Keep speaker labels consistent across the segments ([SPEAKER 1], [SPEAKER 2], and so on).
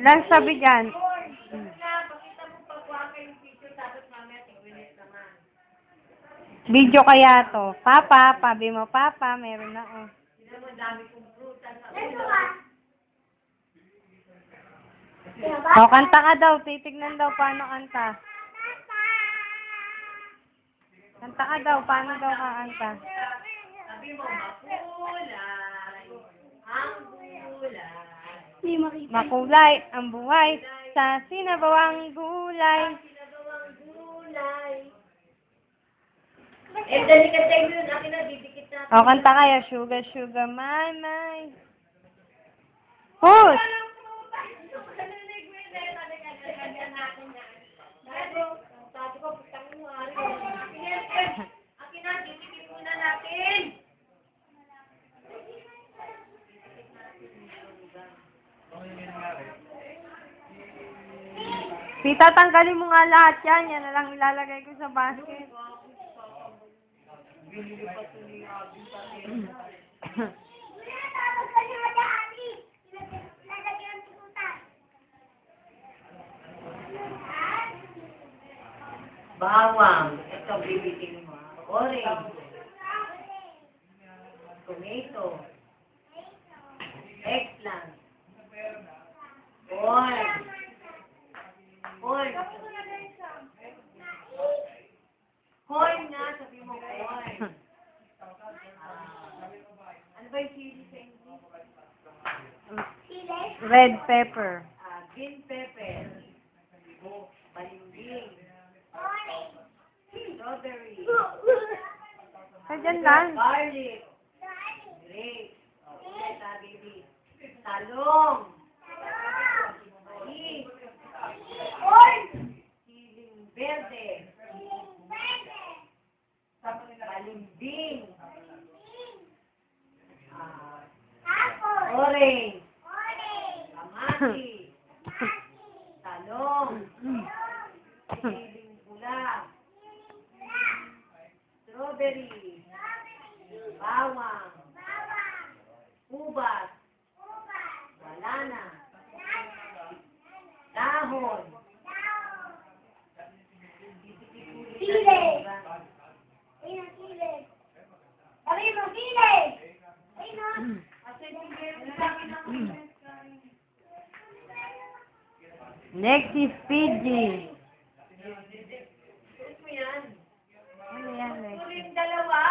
[SPEAKER 1] Lang sabi dyan. Video kaya to. Papa, pabi mo, Papa, meron na, oh. O, kanta ka daw. Titignan daw paano kanta. Kanta ka daw. Paano daw kakanta?
[SPEAKER 2] Sabi mo, makulay, ang gulay.
[SPEAKER 1] Makulay ang buhay sa sinabawang gulay.
[SPEAKER 2] Sinagawang gulay. Dali ka tayo yun. Akin na, didikit natin.
[SPEAKER 1] O, kanta kayo. Sugar, sugar, my, my. Push!
[SPEAKER 2] Akin na, didikit muna natin.
[SPEAKER 1] Tita, tanggalin mo nga lahat yan. Yan na lang ilalagay ko sa basket.
[SPEAKER 2] Bawang. Ito, bibitin mo. Orange. Tomato. Eggplant. Corn. Corn. Corn nga, sabi mo corn. Ano ba yung chili sa English?
[SPEAKER 1] Red pepper.
[SPEAKER 2] Green pepper. Balimbing. Strawberry.
[SPEAKER 1] Sadyan lang.
[SPEAKER 2] Garlic. Grapes. Baby. Talong. Mais. Siling verde. Balimbing. Orange. Kamatis. Talong. Siling pula. Strawberry. Bawang. Ubas. Wala na. Dahon.
[SPEAKER 3] Sili. Ayun ang sili. Sabi mo, sili! Ayun o.
[SPEAKER 1] Next is Fiji.
[SPEAKER 2] Gusto mo yan?
[SPEAKER 1] Ano yan, next?
[SPEAKER 2] Uling dalawa.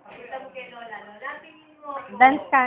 [SPEAKER 2] Pakita mo kay Lola. Lola, tingin mo.
[SPEAKER 1] Dance ka,